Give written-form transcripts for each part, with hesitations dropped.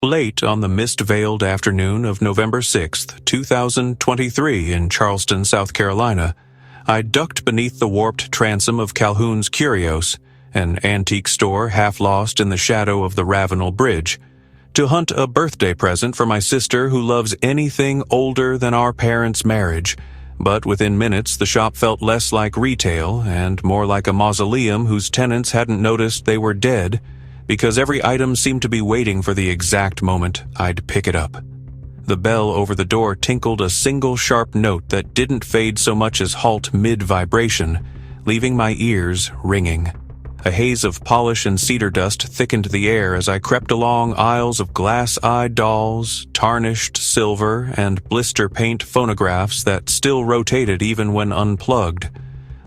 Late on the mist-veiled afternoon of November 6th, 2023 in Charleston, South Carolina, I ducked beneath the warped transom of Calhoun's Curios, an antique store half lost in the shadow of the Ravenel Bridge, to hunt a birthday present for my sister who loves anything older than our parents' marriage. But within minutes the shop felt less like retail and more like a mausoleum whose tenants hadn't noticed they were dead, because every item seemed to be waiting for the exact moment I'd pick it up. The bell over the door tinkled a single sharp note that didn't fade so much as halt mid-vibration, leaving my ears ringing. A haze of polish and cedar dust thickened the air as I crept along aisles of glass-eyed dolls, tarnished silver, and blister paint phonographs that still rotated even when unplugged.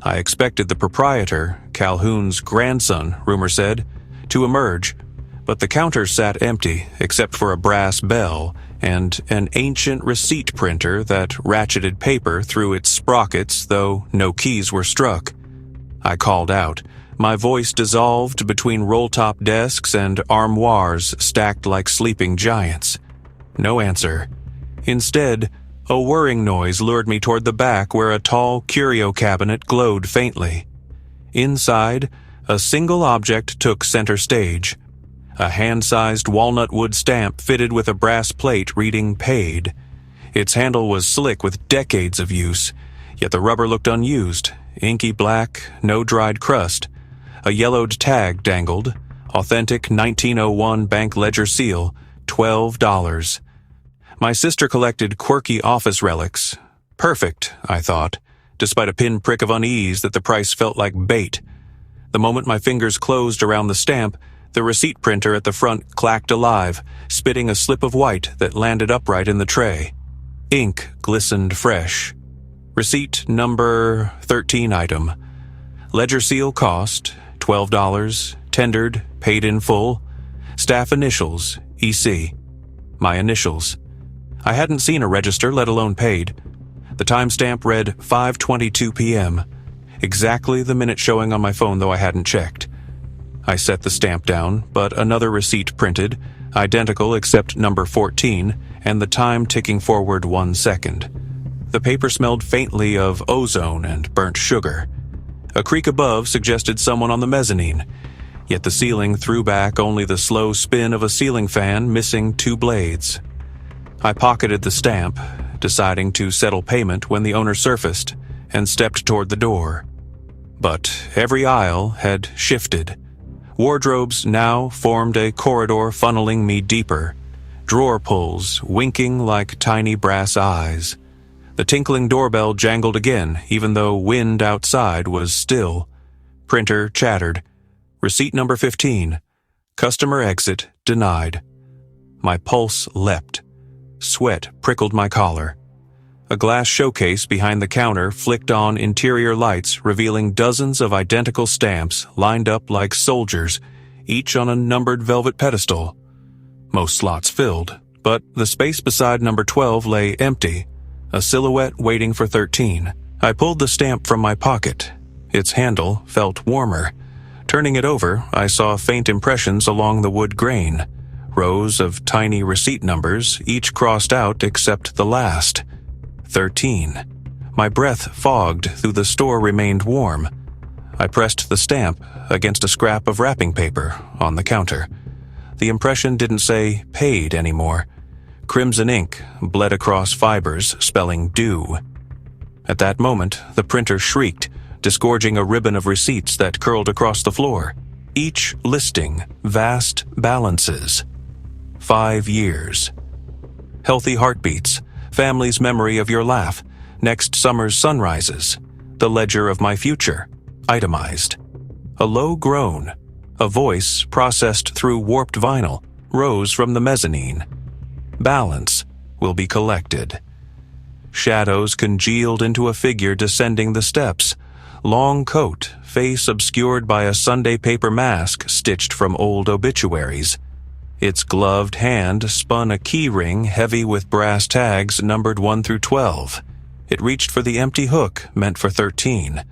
I expected the proprietor, Calhoun's grandson, rumor said, to emerge, but the counter sat empty except for a brass bell and an ancient receipt printer that ratcheted paper through its sprockets, though no keys were struck. I called out, my voice dissolved between roll-top desks and armoires stacked like sleeping giants. No answer. Instead, a whirring noise lured me toward the back where a tall curio cabinet glowed faintly. Inside, a single object took center stage. A hand-sized walnut wood stamp fitted with a brass plate reading paid. Its handle was slick with decades of use, yet the rubber looked unused, inky black, no dried crust. A yellowed tag dangled, authentic 1901 bank ledger seal, $12. My sister collected quirky office relics. Perfect, I thought, despite a pinprick of unease that the price felt like bait. The moment my fingers closed around the stamp, the receipt printer at the front clacked alive, spitting a slip of white that landed upright in the tray. Ink glistened fresh. Receipt number 13 item. Ledger seal cost, $12, tendered, paid in full. Staff initials, EC. My initials. I hadn't seen a register, let alone paid. The timestamp read 5:22 p.m., exactly the minute showing on my phone, though I hadn't checked. I set the stamp down, but another receipt printed, identical except number 14, and the time ticking forward 1 second. The paper smelled faintly of ozone and burnt sugar. A creak above suggested someone on the mezzanine, yet the ceiling threw back only the slow spin of a ceiling fan missing 2 blades. I pocketed the stamp, deciding to settle payment when the owner surfaced, and stepped toward the door. But every aisle had shifted. Wardrobes now formed a corridor funneling me deeper, drawer pulls winking like tiny brass eyes. The tinkling doorbell jangled again, even though wind outside was still. Printer chattered. Receipt number 15. Customer exit denied. My pulse leapt. Sweat prickled my collar. A glass showcase behind the counter flicked on interior lights, revealing dozens of identical stamps lined up like soldiers, each on a numbered velvet pedestal. Most slots filled, but the space beside number 12 lay empty, a silhouette waiting for 13. I pulled the stamp from my pocket. Its handle felt warmer. Turning it over, I saw faint impressions along the wood grain, rows of tiny receipt numbers, each crossed out except the last. 13. My breath fogged, though the store remained warm. I pressed the stamp against a scrap of wrapping paper on the counter. The impression didn't say paid anymore. Crimson ink bled across fibers, spelling due. At that moment, the printer shrieked, disgorging a ribbon of receipts that curled across the floor. Each listing vast balances. 5 years. Healthy heartbeats. Family's memory of your laugh, next summer's sunrises, the ledger of my future, itemized. A low groan, a voice processed through warped vinyl, rose from the mezzanine. Balance will be collected. Shadows congealed into a figure descending the steps, long coat, face obscured by a Sunday paper mask stitched from old obituaries. Its gloved hand spun a key ring heavy with brass tags numbered 1 through 12. It reached for the empty hook meant for 13.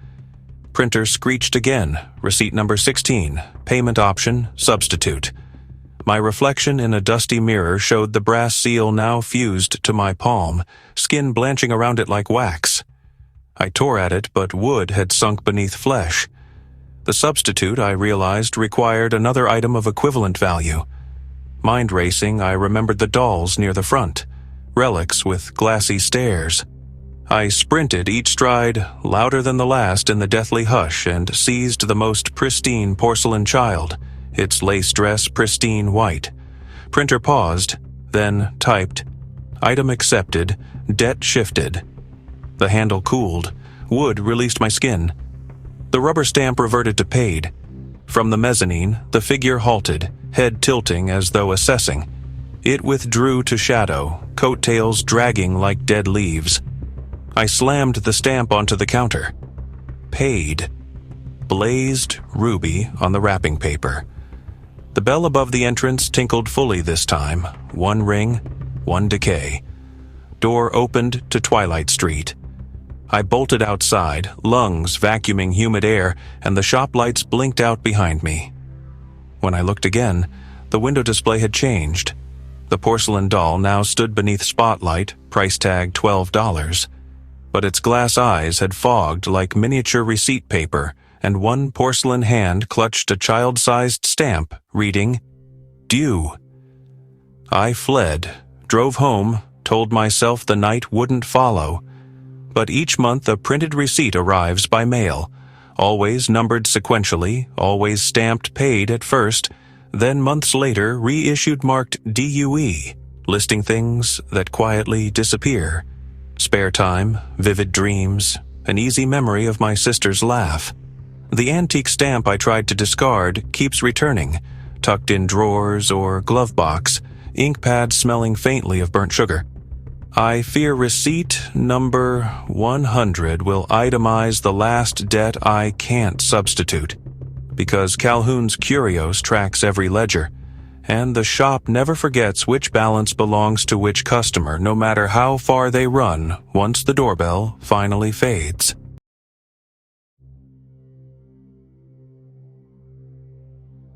Printer screeched again, receipt number 16, payment option, substitute. My reflection in a dusty mirror showed the brass seal now fused to my palm, skin blanching around it like wax. I tore at it, but wood had sunk beneath flesh. The substitute, I realized, required another item of equivalent value. Mind racing, I remembered the dolls near the front, relics with glassy stares. I sprinted each stride louder than the last in the deathly hush and seized the most pristine porcelain child, its lace dress pristine white. Printer paused, then typed, "Item accepted, debt shifted." The handle cooled. Wood released my skin. The rubber stamp reverted to paid. From the mezzanine, the figure halted, head tilting as though assessing. It withdrew to shadow, coattails dragging like dead leaves. I slammed the stamp onto the counter. Paid. Blazed ruby on the wrapping paper. The bell above the entrance tinkled fully this time. One ring, one decay. Door opened to Twilight Street. I bolted outside, lungs vacuuming humid air, and the shop lights blinked out behind me. When I looked again, the window display had changed. The porcelain doll now stood beneath spotlight, price tag $12. But its glass eyes had fogged like miniature receipt paper, and one porcelain hand clutched a child-sized stamp, reading, "Due." I fled, drove home, told myself the night wouldn't follow. But each month a printed receipt arrives by mail, always numbered sequentially, always stamped paid at first, then months later reissued marked DUE, listing things that quietly disappear. Spare time, vivid dreams, an easy memory of my sister's laugh. The antique stamp I tried to discard keeps returning, tucked in drawers or glove box, ink pad smelling faintly of burnt sugar. I fear receipt number 100 will itemize the last debt I can't substitute, because Calhoun's Curios tracks every ledger, and the shop never forgets which balance belongs to which customer, no matter how far they run once the doorbell finally fades.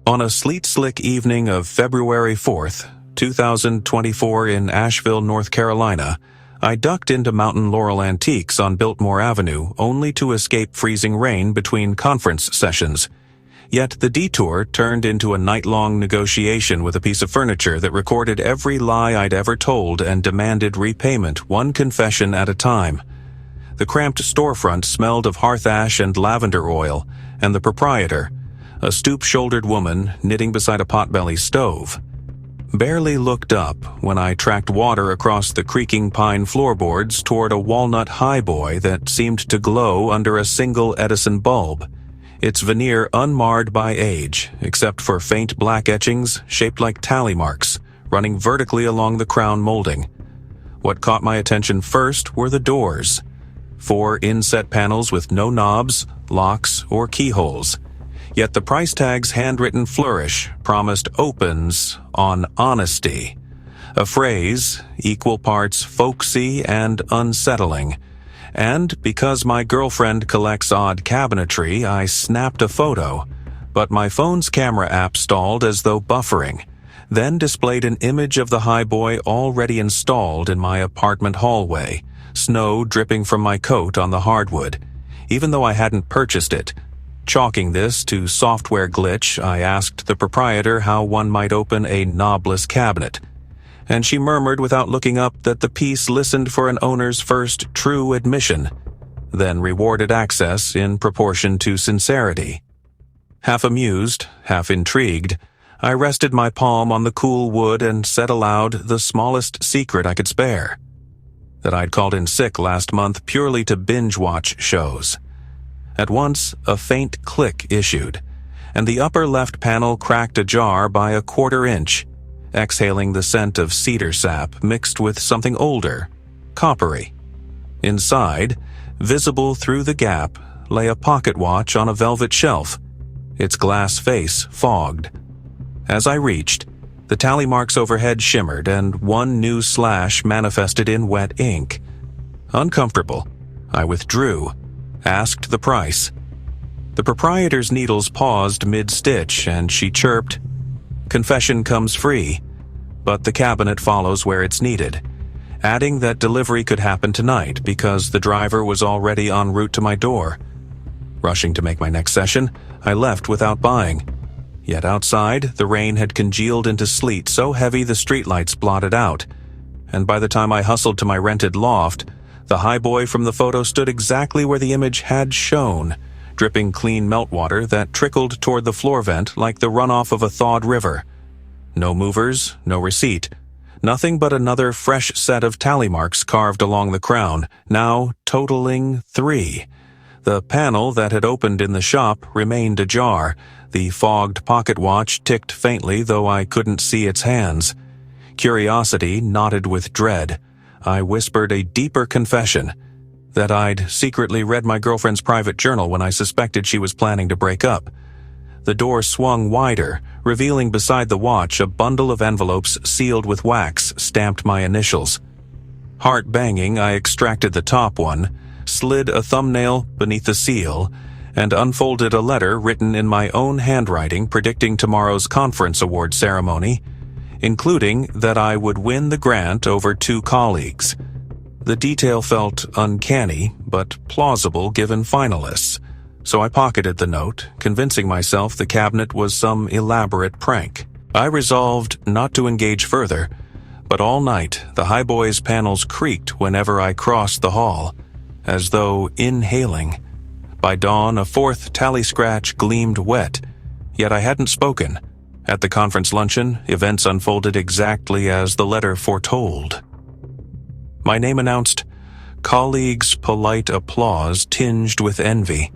On a sleet-slick evening of February 4th, 2024 in Asheville, North Carolina, I ducked into Mountain Laurel Antiques on Biltmore Avenue only to escape freezing rain between conference sessions. Yet the detour turned into a night-long negotiation with a piece of furniture that recorded every lie I'd ever told and demanded repayment, one confession at a time. The cramped storefront smelled of hearth ash and lavender oil, and the proprietor, a stoop-shouldered woman knitting beside a potbelly stove, barely looked up when I tracked water across the creaking pine floorboards toward a walnut highboy that seemed to glow under a single Edison bulb, its veneer unmarred by age, except for faint black etchings shaped like tally marks, running vertically along the crown molding. What caught my attention first were the doors. 4 inset panels with no knobs, locks, or keyholes. Yet the price tag's handwritten flourish promised opens on honesty, a phrase equal parts folksy and unsettling. And because my girlfriend collects odd cabinetry, I snapped a photo, but my phone's camera app stalled as though buffering, then displayed an image of the highboy already installed in my apartment hallway, snow dripping from my coat on the hardwood, even though I hadn't purchased it. Chalking this to software glitch, I asked the proprietor how one might open a knobless cabinet, and she murmured without looking up that the piece listened for an owner's first true admission, then rewarded access in proportion to sincerity. Half amused, half intrigued, I rested my palm on the cool wood and said aloud the smallest secret I could spare: that I'd called in sick last month purely to binge-watch shows. At once, a faint click issued, and the upper left panel cracked ajar by a quarter-inch, exhaling the scent of cedar sap mixed with something older, coppery. Inside, visible through the gap, lay a pocket watch on a velvet shelf, its glass face fogged. As I reached, the tally marks overhead shimmered and one new slash manifested in wet ink. Uncomfortable, I withdrew, asked the price. The proprietor's needles paused mid-stitch, and she chirped, Confession comes free, but the cabinet follows where it's needed, adding that delivery could happen tonight because the driver was already en route to my door. Rushing to make my next session, I left without buying. Yet outside, the rain had congealed into sleet so heavy the streetlights blotted out, and by the time I hustled to my rented loft, the highboy from the photo stood exactly where the image had shown, dripping clean meltwater that trickled toward the floor vent like the runoff of a thawed river. No movers, no receipt. Nothing but another fresh set of tally marks carved along the crown, now totaling 3. The panel that had opened in the shop remained ajar. The fogged pocket watch ticked faintly, though I couldn't see its hands. Curiosity knotted with dread. I whispered a deeper confession that I'd secretly read my girlfriend's private journal when I suspected she was planning to break up. The door swung wider, revealing beside the watch a bundle of envelopes sealed with wax stamped my initials. Heart banging, I extracted the top one, slid a thumbnail beneath the seal, and unfolded a letter written in my own handwriting predicting tomorrow's conference award ceremony, including that I would win the grant over 2 colleagues. The detail felt uncanny, but plausible given finalists, so I pocketed the note, convincing myself the cabinet was some elaborate prank. I resolved not to engage further, but all night the highboy's panels creaked whenever I crossed the hall, as though inhaling. By dawn, a 4th tally scratch gleamed wet, yet I hadn't spoken. At the conference luncheon, events unfolded exactly as the letter foretold. My name announced, colleagues' polite applause tinged with envy.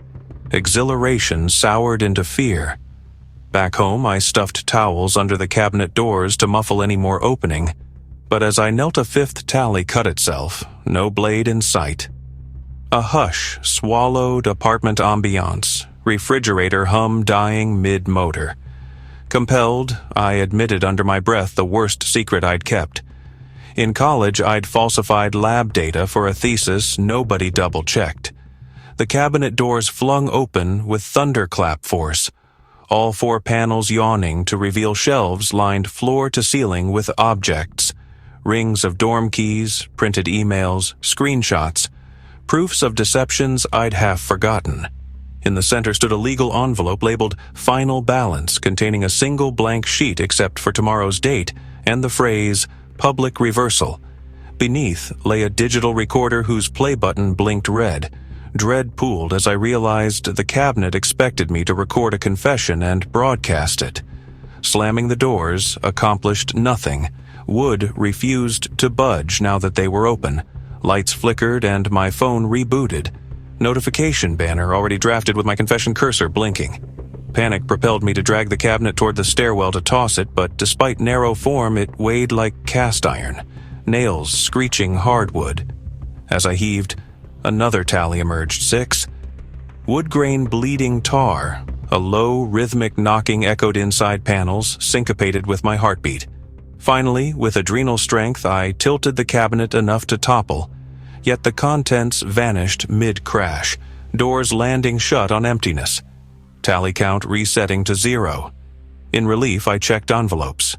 Exhilaration soured into fear. Back home, I stuffed towels under the cabinet doors to muffle any more opening, but as I knelt, a 5th tally cut itself, no blade in sight. A hush swallowed apartment ambiance, refrigerator hum dying mid-motor. Compelled, I admitted under my breath the worst secret I'd kept. In college, I'd falsified lab data for a thesis nobody double-checked. The cabinet doors flung open with thunderclap force, all 4 panels yawning to reveal shelves lined floor to ceiling with objects, rings of dorm keys, printed emails, screenshots, proofs of deceptions I'd half forgotten. In the center stood a legal envelope labeled Final Balance, containing a single blank sheet except for tomorrow's date and the phrase Public Reversal. Beneath lay a digital recorder whose play button blinked red. Dread pooled as I realized the cabinet expected me to record a confession and broadcast it. Slamming the doors accomplished nothing. Wood refused to budge now that they were open. Lights flickered and my phone rebooted. Notification banner already drafted with my confession cursor blinking. Panic propelled me to drag the cabinet toward the stairwell to toss it, but despite narrow form, it weighed like cast iron, nails screeching hardwood. As I heaved, another tally emerged, 6. Wood grain bleeding tar, a low, rhythmic knocking echoed inside panels, syncopated with my heartbeat. Finally, with adrenal strength, I tilted the cabinet enough to topple, yet the contents vanished mid-crash, doors landing shut on emptiness. Tally count resetting to 0. In relief, I checked envelopes.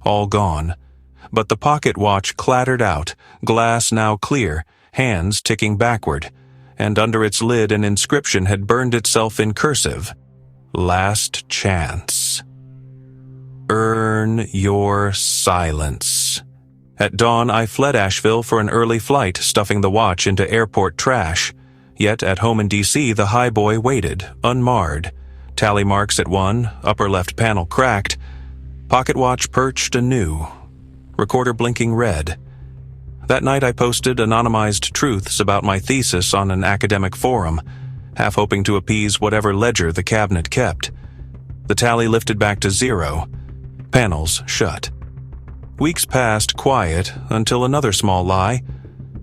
All gone. But the pocket watch clattered out, glass now clear, hands ticking backward, and under its lid an inscription had burned itself in cursive. Last chance. Earn your silence. At dawn, I fled Asheville for an early flight, stuffing the watch into airport trash. Yet at home in D.C., the highboy waited, unmarred. Tally marks at 1, upper left panel cracked. Pocket watch perched anew. Recorder blinking red. That night I posted anonymized truths about my thesis on an academic forum, half hoping to appease whatever ledger the cabinet kept. The tally lifted back to 0. Panels shut. Weeks passed quiet until another small lie,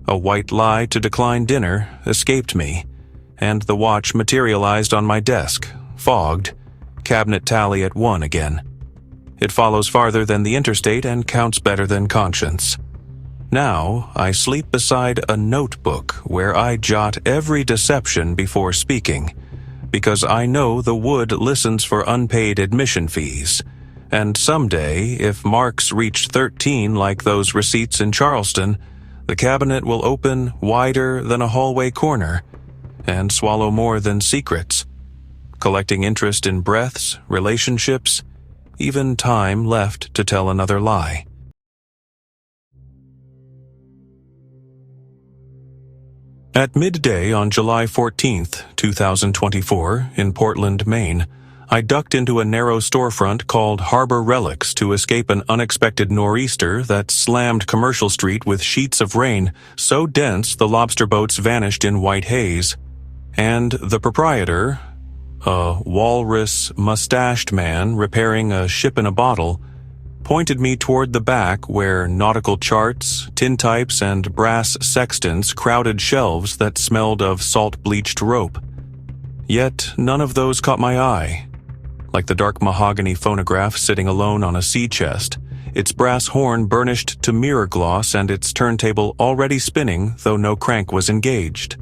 a white lie to decline dinner, escaped me, and the watch materialized on my desk, fogged, cabinet tally at 1 again. It follows farther than the interstate and counts better than conscience. Now I sleep beside a notebook where I jot every deception before speaking, because I know the wood listens for unpaid admission fees, And someday, if marks reach 13 like those receipts in Charleston, the cabinet will open wider than a hallway corner and swallow more than secrets, collecting interest in breaths, relationships, even time left to tell another lie. At midday on July 14th, 2024, in Portland, Maine, I ducked into a narrow storefront called Harbor Relics to escape an unexpected nor'easter that slammed Commercial Street with sheets of rain so dense the lobster boats vanished in white haze. And the proprietor, a walrus-mustached man repairing a ship in a bottle, pointed me toward the back where nautical charts, tintypes, and brass sextants crowded shelves that smelled of salt-bleached rope. Yet none of those caught my eye. Like the dark mahogany phonograph sitting alone on a sea chest, its brass horn burnished to mirror gloss and its turntable already spinning, though no crank was engaged.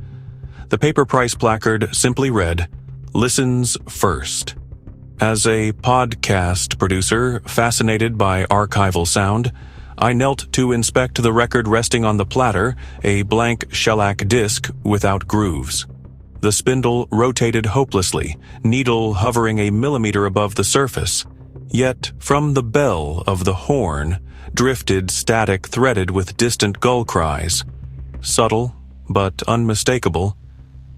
The paper price placard simply read, "Listens First." As a podcast producer fascinated by archival sound, I knelt to inspect the record resting on the platter, a blank shellac disc without grooves. The spindle rotated hopelessly, needle hovering a millimeter above the surface. Yet, from the bell of the horn, drifted static threaded with distant gull cries. Subtle, but unmistakable,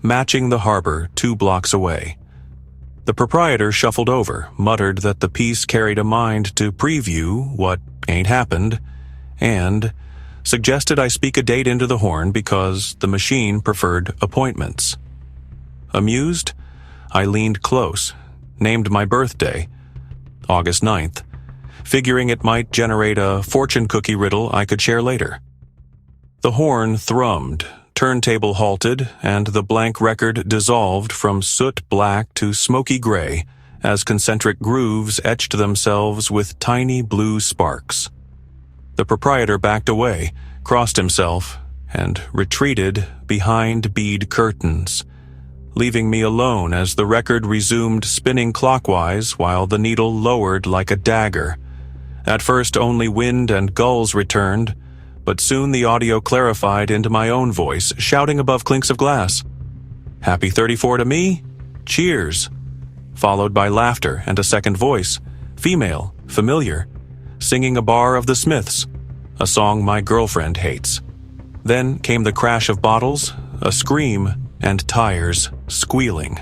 matching the harbor 2 blocks away. The proprietor shuffled over, muttered that the piece carried a mind to preview what ain't happened, and suggested I speak a date into the horn because the machine preferred appointments. Amused, I leaned close, named my birthday, August 9th, figuring it might generate a fortune cookie riddle I could share later. The horn thrummed, turntable halted, and the blank record dissolved from soot black to smoky gray as concentric grooves etched themselves with tiny blue sparks. The proprietor backed away, crossed himself, and retreated behind bead curtains, leaving me alone as the record resumed spinning clockwise while the needle lowered like a dagger. At first only wind and gulls returned, but soon the audio clarified into my own voice, shouting above clinks of glass. "Happy 34 to me? Cheers!" Followed by laughter and a second voice, female, familiar, singing a bar of the Smiths, a song my girlfriend hates. Then came the crash of bottles, a scream, and tires squealing.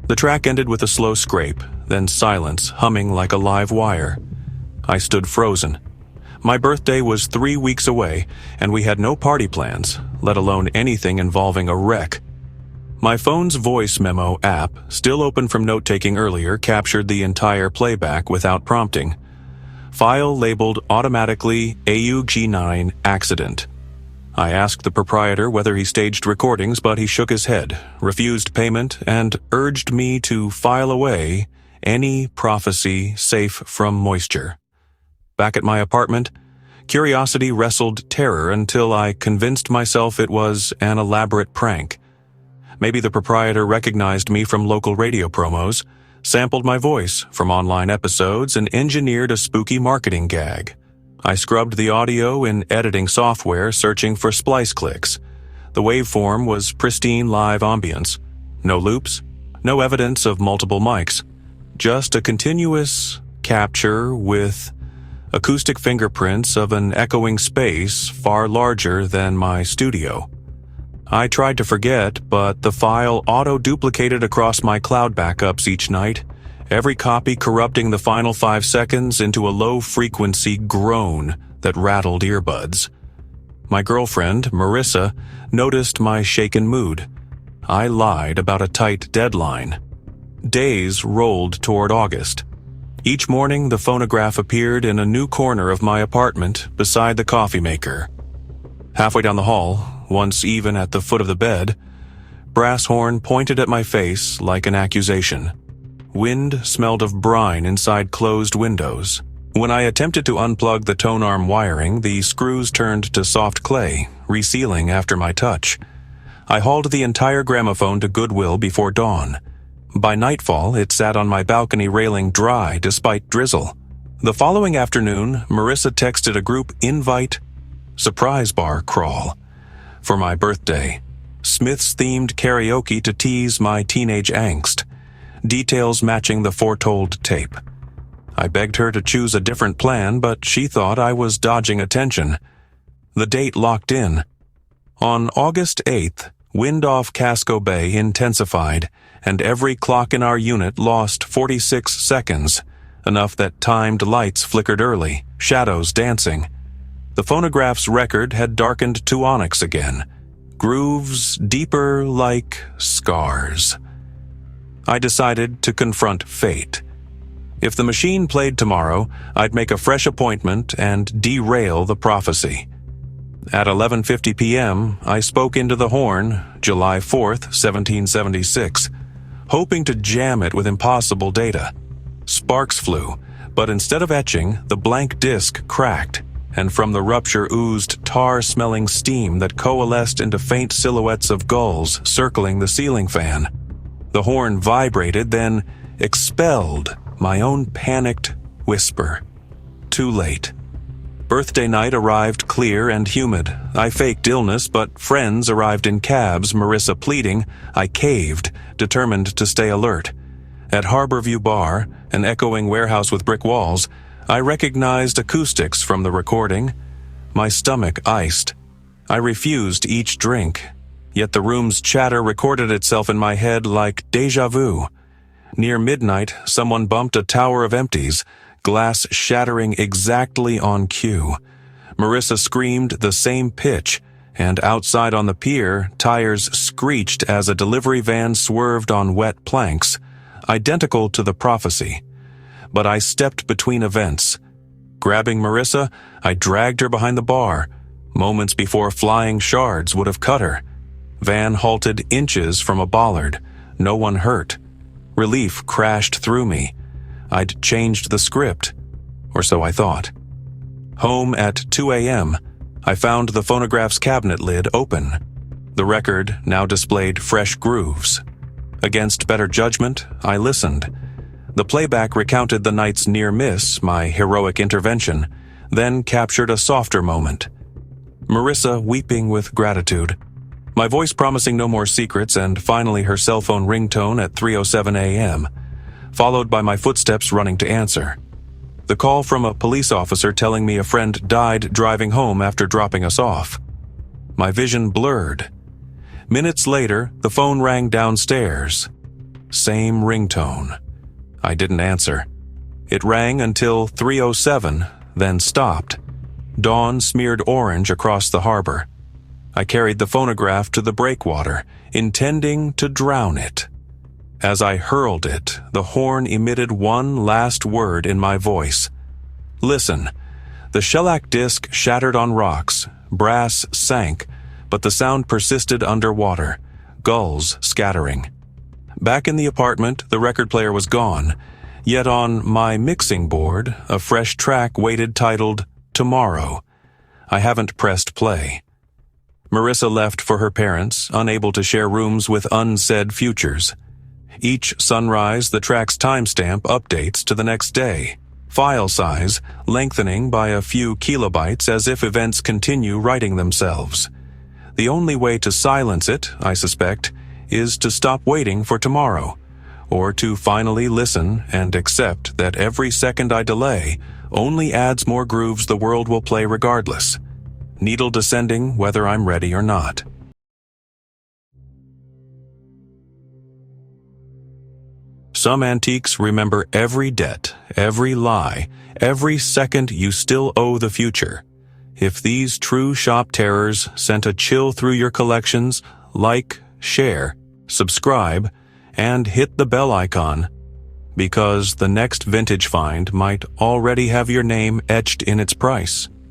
The track ended with a slow scrape, then silence humming like a live wire. I stood frozen. My birthday was 3 weeks away, and we had no party plans, let alone anything involving a wreck. My phone's voice memo app, still open from note-taking earlier, captured the entire playback without prompting. File labeled automatically AUG9 accident. I asked the proprietor whether he staged recordings, but he shook his head, refused payment, and urged me to file away any prophecy safe from moisture. Back at my apartment, curiosity wrestled terror until I convinced myself it was an elaborate prank. Maybe the proprietor recognized me from local radio promos, sampled my voice from online episodes, and engineered a spooky marketing gag. I scrubbed the audio in editing software, searching for splice clicks. The waveform was pristine live ambience. No loops, no evidence of multiple mics. Just a continuous capture with acoustic fingerprints of an echoing space far larger than my studio. I tried to forget, but the file auto-duplicated across my cloud backups each night, every copy corrupting the final 5 seconds into a low-frequency groan that rattled earbuds. My girlfriend, Marissa, noticed my shaken mood. I lied about a tight deadline. Days rolled toward August. Each morning, the phonograph appeared in a new corner of my apartment beside the coffee maker. Halfway down the hall, once even at the foot of the bed, brass horn pointed at my face like an accusation. Wind smelled of brine inside closed windows. When I attempted to unplug the tone arm wiring, the screws turned to soft clay, resealing after my touch. I hauled the entire gramophone to Goodwill before dawn. By nightfall, it sat on my balcony railing dry despite drizzle. The following afternoon, Marissa texted a group invite surprise bar crawl for my birthday. Smiths-themed karaoke to tease my teenage angst. Details matching the foretold tape. I begged her to choose a different plan, but she thought I was dodging attention. The date locked in. On August 8th, wind off Casco Bay intensified, and every clock in our unit lost 46 seconds, enough that timed lights flickered early, shadows dancing. The phonograph's record had darkened to onyx again, grooves deeper like scars. I decided to confront fate. If the machine played tomorrow, I'd make a fresh appointment and derail the prophecy. At 11:50 p.m., I spoke into the horn, July 4th, 1776, hoping to jam it with impossible data. Sparks flew, but instead of etching, the blank disc cracked, and from the rupture oozed tar-smelling steam that coalesced into faint silhouettes of gulls circling the ceiling fan. The horn vibrated, then expelled my own panicked whisper. Too late. Birthday night arrived clear and humid. I faked illness, but friends arrived in cabs, Marissa pleading. I caved, determined to stay alert. At Harborview Bar, an echoing warehouse with brick walls, I recognized acoustics from the recording. My stomach iced. I refused each drink, yet the room's chatter recorded itself in my head like déjà vu. Near midnight, someone bumped a tower of empties, glass shattering exactly on cue. Marissa screamed the same pitch, and outside on the pier, tires screeched as a delivery van swerved on wet planks, identical to the prophecy. But I stepped between events. Grabbing Marissa, I dragged her behind the bar. Moments before flying shards would have cut her. Van halted inches from a bollard. No one hurt. Relief crashed through me. I'd changed the script, or so I thought. Home at 2 a.m., I found the phonograph's cabinet lid open. The record now displayed fresh grooves. Against better judgment, I listened. The playback recounted the night's near miss, my heroic intervention, then captured a softer moment. Marissa weeping with gratitude. My voice promising no more secrets, and finally her cell phone ringtone at 3:07 a.m., followed by my footsteps running to answer. The call from a police officer telling me a friend died driving home after dropping us off. My vision blurred. Minutes later, the phone rang downstairs. Same ringtone. I didn't answer. It rang until 3:07, then stopped. Dawn smeared orange across the harbor. I carried the phonograph to the breakwater, intending to drown it. As I hurled it, the horn emitted one last word in my voice. Listen. The shellac disc shattered on rocks, brass sank, but the sound persisted underwater, gulls scattering. Back in the apartment, the record player was gone, yet on my mixing board, a fresh track waited titled Tomorrow. I haven't pressed play. Marissa left for her parents, unable to share rooms with unsaid futures. Each sunrise, the track's timestamp updates to the next day. File size lengthening by a few kilobytes as if events continue writing themselves. The only way to silence it, I suspect, is to stop waiting for tomorrow, or to finally listen and accept that every second I delay only adds more grooves the world will play regardless. Needle descending whether I'm ready or not. Some antiques remember every debt, every lie, every second you still owe the future. If these true shop terrors sent a chill through your collections, like, share, subscribe, and hit the bell icon, because the next vintage find might already have your name etched in its price.